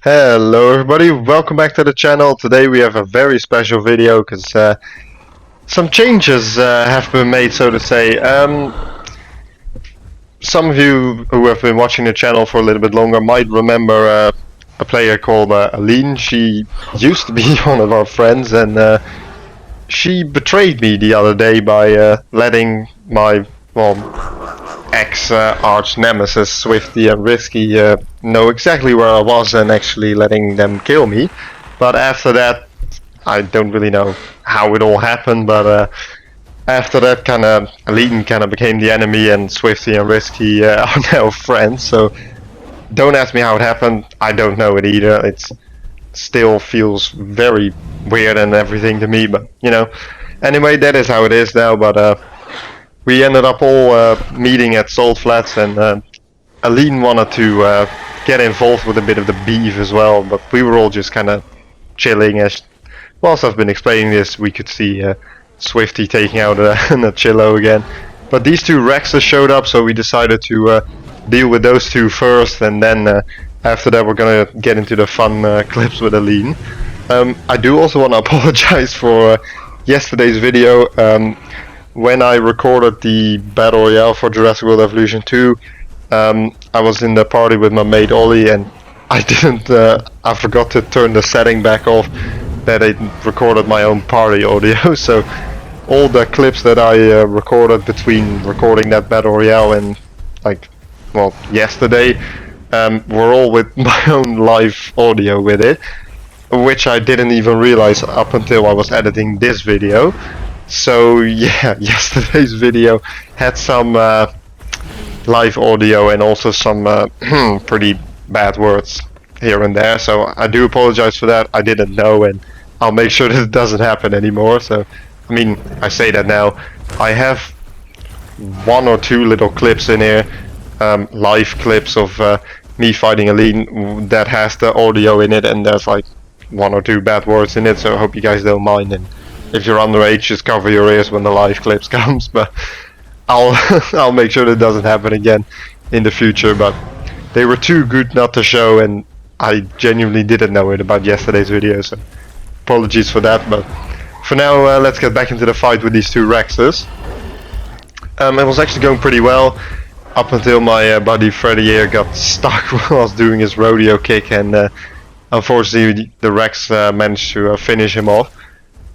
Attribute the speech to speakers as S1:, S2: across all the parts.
S1: Hello everybody, welcome back to the channel. Today we have a very special video because some changes have been made, so to say. Some of you who have been watching the channel for a little bit longer might remember a player called Alineeeee. She used to be one of our friends, and she betrayed me the other day by letting my, ex-arch nemesis Swifty and Risky know exactly where I was and actually letting them kill me. But after that, I don't really know how it all happened, but after that, Alineeeee kind of became the enemy, and Swifty and Risky are now friends. So don't ask me how it happened. I don't know it either. It still feels very weird and everything to me, but you know. Anyway, that is how it is now. But we ended up all meeting at Salt Flats, and Alineeeee wanted to get involved with a bit of the beef as well, but we were all just kind of chilling. As whilst I've been explaining this, we could see Swifty taking out a Chillo again. But these two Rexes showed up, so we decided to deal with those two first, and then after that we're gonna get into the fun clips with Alineeeee. I do also want to apologize for yesterday's video. When I recorded the Battle Royale for Jurassic World Evolution 2, I was in the party with my mate Ollie, and I forgot to turn the setting back off that I recorded my own party audio. So all the clips that I recorded between recording that Battle Royale and yesterday were all with my own live audio with it, which I didn't even realize up until I was editing this video. So yeah, yesterday's video had some live audio and also some pretty bad words here and there, so I do apologize for that. I didn't know, and I'll make sure that it doesn't happen anymore. So I mean, I say that now. I have one or two little clips in here, live clips of me fighting Alineeeee that has the audio in it, and there's like one or two bad words in it, so I hope you guys don't mind. And if you're underage, just cover your ears when the live clips comes. But I'll make sure that it doesn't happen again in the future. But they were too good not to show, and I genuinely didn't know it about yesterday's video, so apologies for that. But for now, let's get back into the fight with these two Rexes. It was actually going pretty well up until my buddy Freddy here got stuck while I was doing his rodeo kick, and unfortunately the Rex managed to finish him off.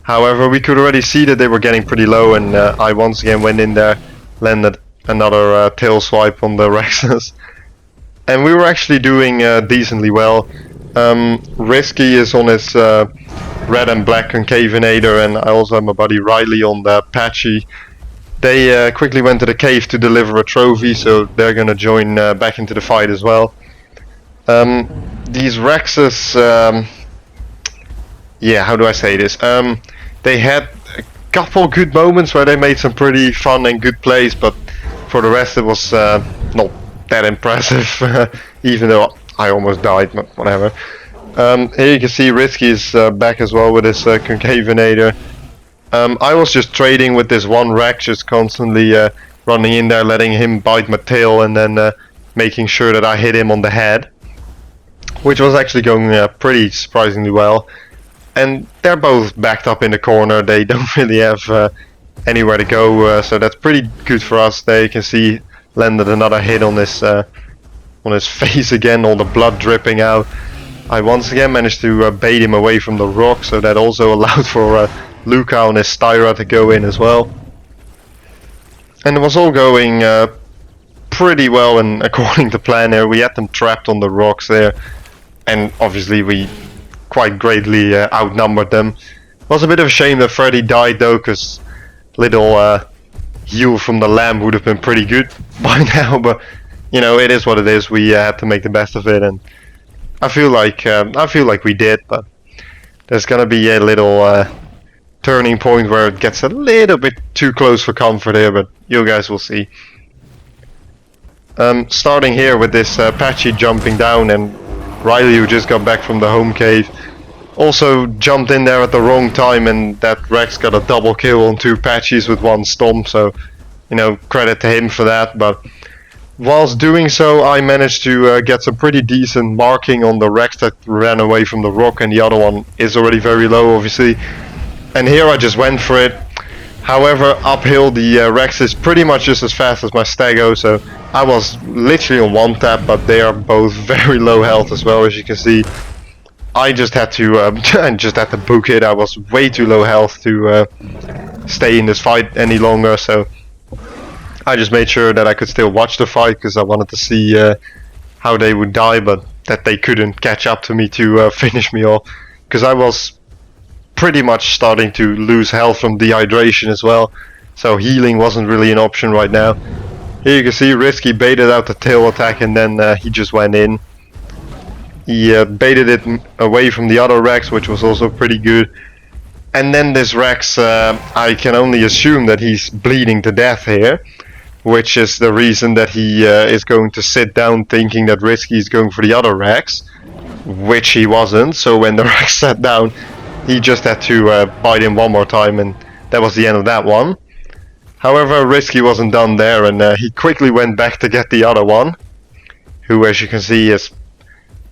S1: However, we could already see that they were getting pretty low, and I once again went in there, landed another tail swipe on the Rexes, and we were actually doing decently well. Risky is on his red and black Concavenator, and I also have my buddy Riley on the Patchy. They quickly went to the cave to deliver a trophy, so they're gonna join back into the fight as well. These Rexes, yeah, how do I say this? They had a couple good moments where they made some pretty fun and good plays, but for the rest it was not that impressive, even though I almost died, but whatever. Here you can see Risky is back as well with his Concavenator. I was just trading with this one Rex, just constantly running in there, letting him bite my tail, and then making sure that I hit him on the head, which was actually going pretty surprisingly well. And they're both backed up in the corner. They don't really have anywhere to go, so that's pretty good for us. There you can see landed another hit on his face again, all the blood dripping out. I once again managed to bait him away from the rock, so that also allowed for Luca on his Styra to go in as well. And it was all going pretty well and according to plan there. We had them trapped on the rocks there, and obviously we quite greatly outnumbered them. It was a bit of a shame that Freddy died though, because little heal from the lamb would have been pretty good by now, but you know, it is what it is. We had to make the best of it, and I feel like we did, but there's gonna be a little turning point where it gets a little bit too close for comfort here, but you guys will see. Starting here with this Patchy jumping down, and Riley, who just got back from the home cave, also jumped in there at the wrong time, and that Rex got a double kill on two Patchies with one stomp, so you know, credit to him for that. But Whilst doing so, I managed to get some pretty decent marking on the Rex that ran away from the rock, and the other one is already very low, obviously. And here I just went for it. However, uphill the Rex is pretty much just as fast as my Stego, so I was literally on one tap, but they are both very low health as well, as you can see. I just had to book it. I was way too low health to stay in this fight any longer, so I just made sure that I could still watch the fight because I wanted to see how they would die, but that they couldn't catch up to me to finish me off, because I was pretty much starting to lose health from dehydration as well, so healing wasn't really an option right now. Here you can see Risky baited out the tail attack, and then he just went in. He baited it away from the other Rex, which was also pretty good. And then this Rex, I can only assume that he's bleeding to death here, which is the reason that he is going to sit down thinking that Risky is going for the other Rex, which he wasn't. So when the Rex sat down, he just had to bite him one more time, and that was the end of that one. However, Risky wasn't done there, and he quickly went back to get the other one, who, as you can see, is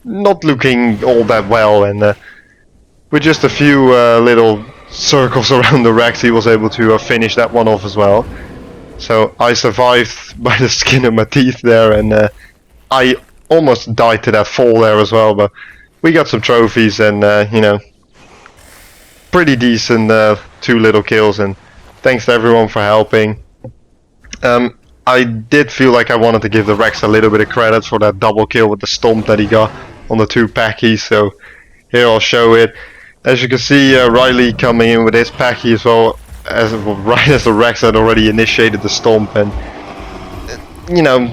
S1: not looking all that well, and with just a few little circles around the Rex, he was able to finish that one off as well. So I survived by the skin of my teeth there, and I almost died to that fall there as well, but we got some trophies, and you know, pretty decent 2 little kills, and thanks to everyone for helping. I did feel like I wanted to give the Rex a little bit of credit for that double kill with the stomp that he got on the 2 packies, so here I'll show it. As you can see, Riley coming in with his packy as well, right as the Rex had already initiated the stomp, and you know,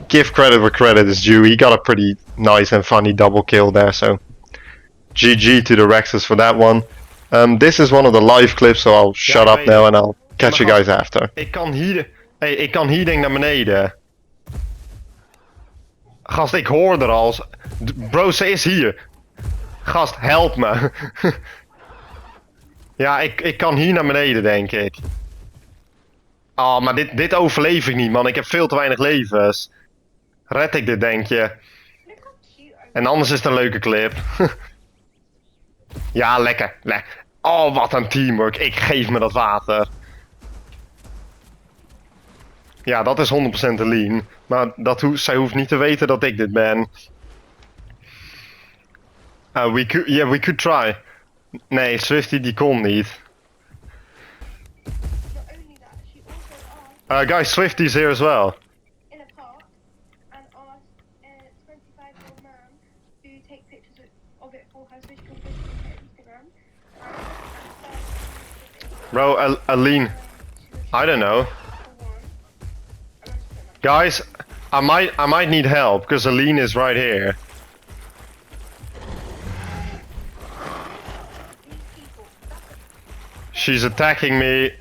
S1: give credit where credit is due. He got a pretty nice and funny double kill there, so GG to the Rexes for that one. This is one of the live clips, so I'll shut up now and I'll catch you guys after.
S2: Ik kan hier denk naar beneden. Gast, ik hoor er al. Bro, ze is hier. Gast, help me. Ja, ik kan hier naar beneden, denk ik. Oh, maar dit overleef ik niet, man. Ik heb veel te weinig levens. Red ik dit, denk je? En anders is het een leuke clip. Ja, lekker. Oh, wat een teamwork. Ik geef me dat water. Ja, dat is 100% Alineeeee. Maar zij hoeft niet te weten dat ik dit ben. We could try. Nee, Swifty die kon niet. Guys, Swifty's here as well.
S3: In a park and asked a 25-year-old man to take pictures of it for her so she can post it on Instagram.
S2: Bro, Alineeeee, I don't know. Guys, I might need help because Alineeeee is right here. She's attacking me.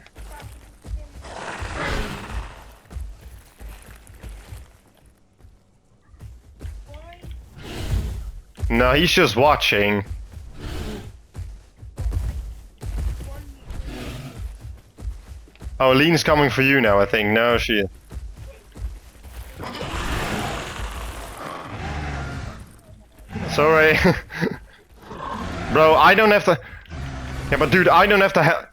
S2: No, he's just watching. Oh, Alineeee's coming for you now, I think. No, she... Sorry. Bro, I don't have to... Yeah, but dude, I don't have to...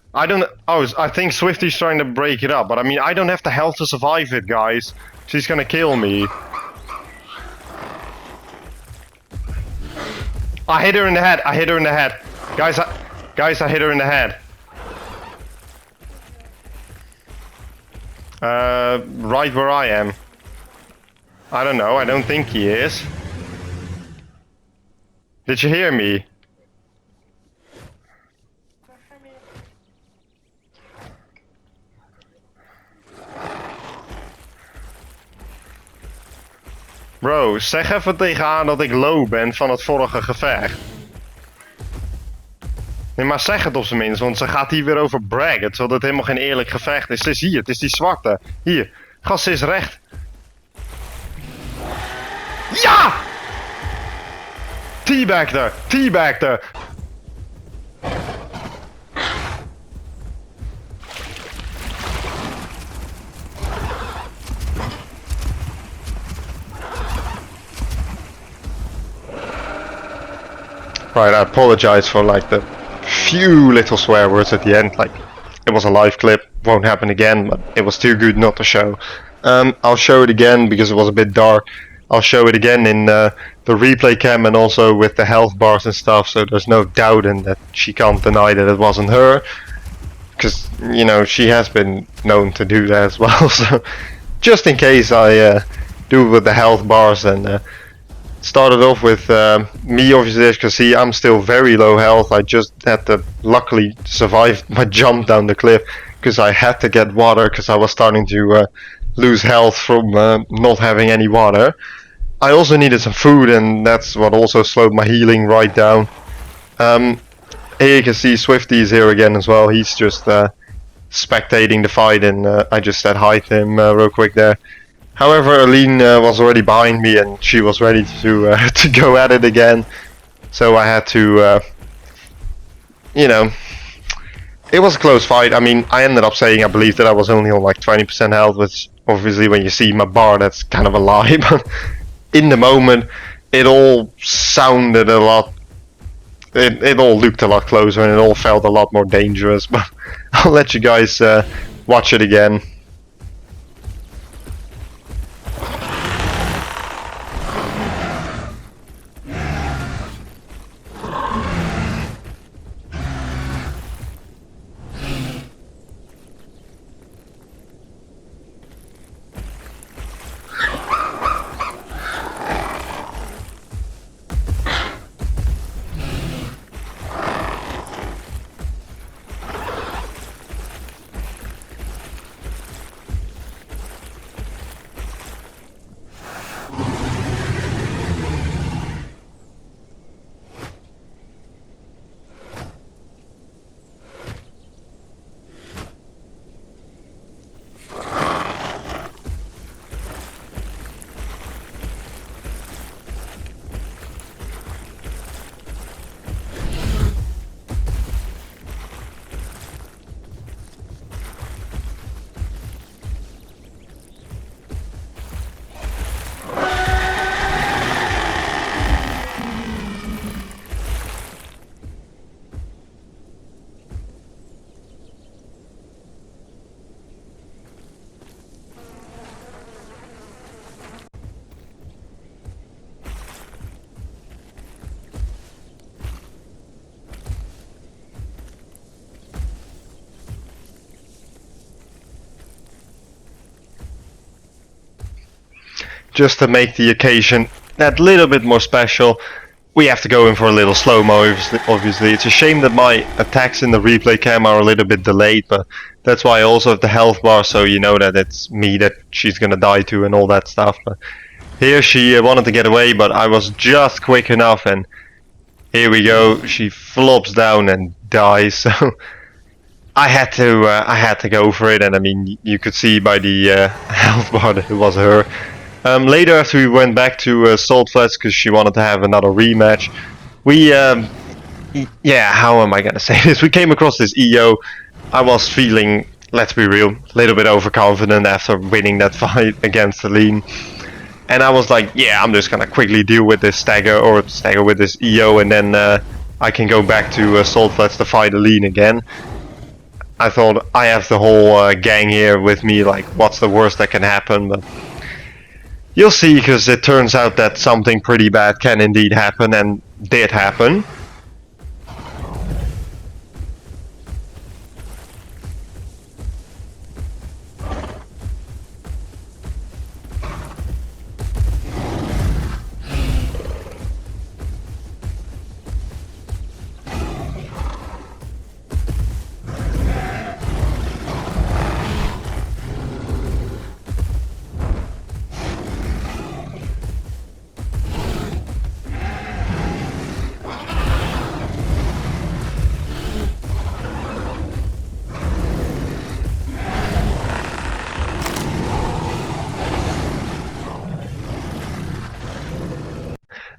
S2: Oh, I think Swifty's trying to break it up, but I mean, I don't have the health to survive it, guys. She's gonna kill me. I hit her in the head. Guys, I hit her in the head. Right where I am. I don't know, I don't think he is. Did you hear me? Bro, zeg even tegen haar dat ik low ben van het vorige gevecht. Nee, maar zeg het op zijn minst, want ze gaat hier weer over braggen, terwijl het helemaal geen eerlijk gevecht is. Het is hier, het is die zwarte. Hier, gast, ze is recht. Ja! Teabag er.
S1: Right, I apologize for like the few little swear words at the end. Like, it was a live clip, won't happen again, but it was too good not to show. I'll show it again because it was a bit dark. I'll show it again in the replay cam and also with the health bars and stuff, so there's no doubt in that she can't deny that it wasn't her. Because, you know, she has been known to do that as well, so just in case I do it with the health bars. And started off with me, obviously, as you can see, I'm still very low health. I just had to luckily survive my jump down the cliff because I had to get water because I was starting to lose health from not having any water. I also needed some food, and that's what also slowed my healing right down. Here you can see Swifty is here again as well. He's just spectating the fight, and I just said hi to him real quick there. However, Alineeee was already behind me, and she was ready to to go at it again. So I had to, you know, it was a close fight. I mean, I ended up saying I believe that I was only on like 20% health, which obviously when you see my bar, that's kind of a lie. But in the moment, it all sounded a lot. It all looked a lot closer, and it all felt a lot more dangerous. But I'll let you guys watch it again. Just to make the occasion that little bit more special, we have to go in for a little slow-mo, obviously. It's a shame that my attacks in the replay cam are a little bit delayed, but that's why I also have the health bar, so you know that it's me that she's gonna die to and all that stuff. But here she wanted to get away, but I was just quick enough, and here we go. She flops down and dies, so I had to go for it. And I mean, you could see by the health bar that it was her. Later, after we went back to Salt Flats because she wanted to have another rematch, we, yeah, how am I gonna say this? We came across this EO. I was feeling, let's be real, a little bit overconfident after winning that fight against Alineeee. And I was like, yeah, I'm just gonna quickly deal with this stagger with this EO, and then I can go back to Salt Flats to fight Alineeee again. I thought, I have the whole gang here with me, like, what's the worst that can happen? But you'll see, because it turns out that something pretty bad can indeed happen, and did happen.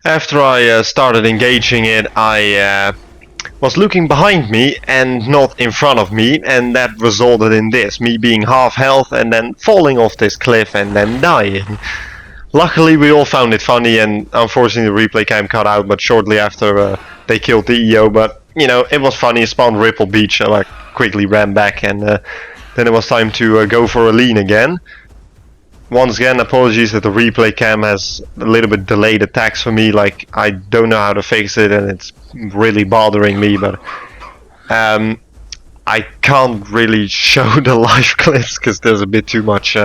S1: After I started engaging it, I was looking behind me and not in front of me, and that resulted in this, me being half health and then falling off this cliff and then dying. luckily we all found it funny, and unfortunately the replay cam cut out, but shortly after they killed the EO, but you know, it was funny. It spawned Ripple Beach, so I quickly ran back, and then it was time to go for Aline again. Once again, apologies that the replay cam has a little bit delayed attacks for me, like I don't know how to fix it and it's really bothering me, but I can't really show the live clips because there's a bit too much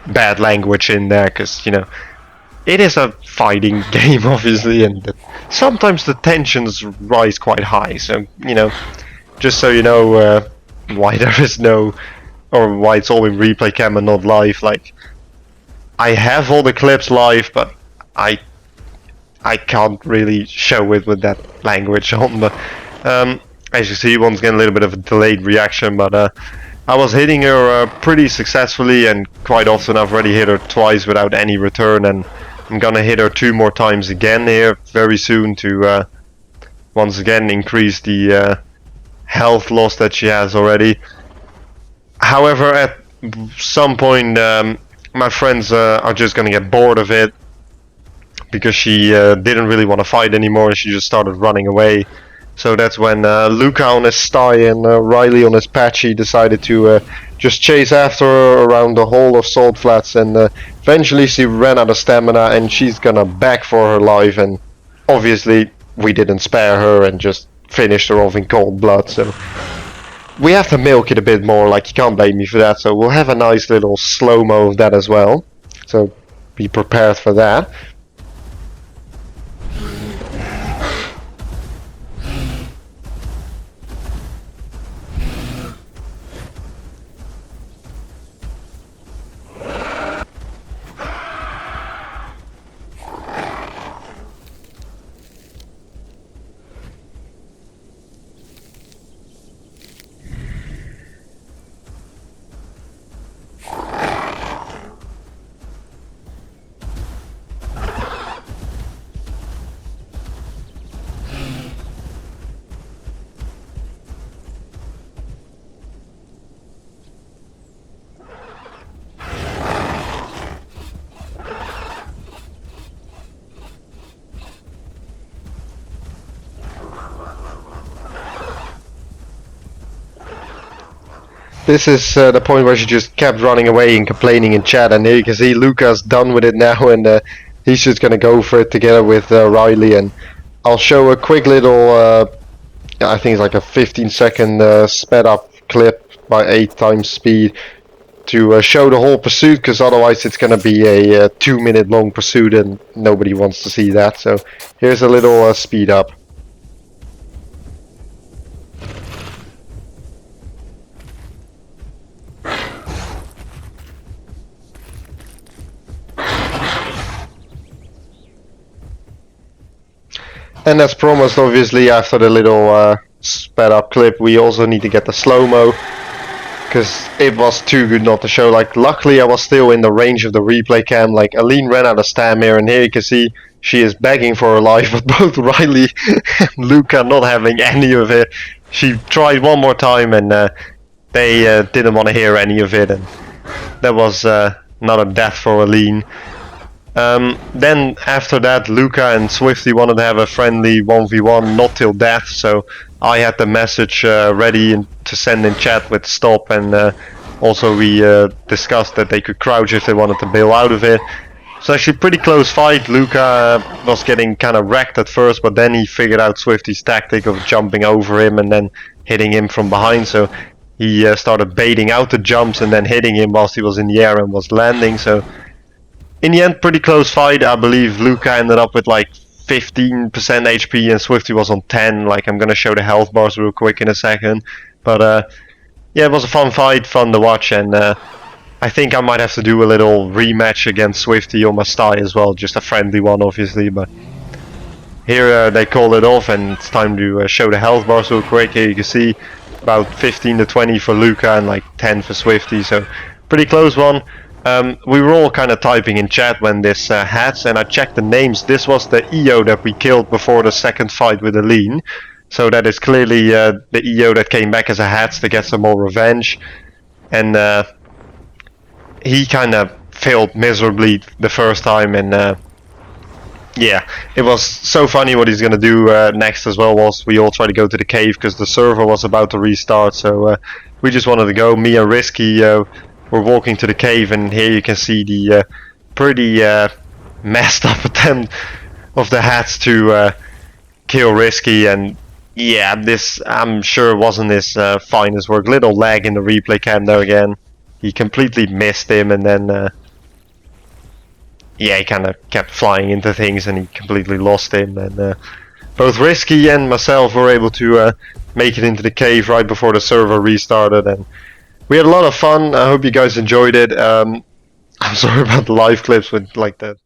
S1: bad language in there, because you know, it is a fighting game obviously, and sometimes the tensions rise quite high, so you know, just so you know why there is no, or why it's all in replay cam and not live. Like, I have all the clips live, but I can't really show it with that language on. But as you see, once again a little bit of a delayed reaction, but I was hitting her pretty successfully, and quite often I've already hit her twice without any return, and I'm gonna hit her 2 more times again here very soon to once again increase the health loss that she has already. However, at some point my friends are just gonna get bored of it, because she didn't really want to fight anymore and she just started running away. So that's when Luca on his Sty and Riley on his Patchy decided to just chase after her around the whole of Salt Flats, and eventually she ran out of stamina and she's gonna beg for her life, and obviously we didn't spare her and just finished her off in cold blood. So we have to milk it a bit more, like you can't blame me for that, so we'll have a nice little slow-mo of that as well. So be prepared for that. This is the point where she just kept running away and complaining in chat, and here you can see Luca's done with it now, and he's just gonna go for it together with Riley. And I'll show a quick little, I think it's like a 15-second sped up clip by 8 times speed to show the whole pursuit, because otherwise it's gonna be a 2-minute long pursuit and nobody wants to see that. So here's a little speed up. And as promised, obviously, after the little sped up clip, we also need to get the slow-mo, because it was too good not to show. Like, luckily I was still in the range of the replay cam. Like, Aline ran out of stam here, and here you can see she is begging for her life, but both Riley and Luca not having any of it. She tried one more time, and they didn't want to hear any of it, and that was not a death for Aline. Then after that, Luca and Swifty wanted to have a friendly 1v1, not till death, so I had the message ready to send in chat with stop, and also we discussed that they could crouch if they wanted to bail out of it. So actually pretty close fight. Luca was getting kind of wrecked at first, but then he figured out Swifty's tactic of jumping over him and then hitting him from behind, so he started baiting out the jumps and then hitting him whilst he was in the air and was landing. So in the end, pretty close fight. I believe Luca ended up with like 15% HP and Swifty was on 10. Like, I'm gonna show the health bars real quick in a second. But yeah, it was a fun fight, fun to watch, and I think I might have to do a little rematch against Swifty on my Sty as well. Just a friendly one, obviously, but here they call it off, and it's time to show the health bars real quick. Here you can see about 15 to 20 for Luca and like 10 for Swifty, so pretty close one. We were all kind of typing in chat when this hats, and I checked the names. This was the EO that we killed before the second fight with Aline. So that is clearly the EO that came back as a hats to get some more revenge. And he kind of failed miserably the first time, and yeah, it was so funny. What he's gonna do next as well was we all tried to go to the cave because the server was about to restart, so we just wanted to go. Me and Risky were walking to the cave, and here you can see the pretty messed up attempt of the hats to kill Risky, and yeah, this I'm sure wasn't his finest work. Little lag in the replay cam there again. He completely missed him, and then yeah, he kind of kept flying into things, and he completely lost him. And both Risky and myself were able to make it into the cave right before the server restarted, and we had a lot of fun. I hope you guys enjoyed it. I'm sorry about the live clips with like the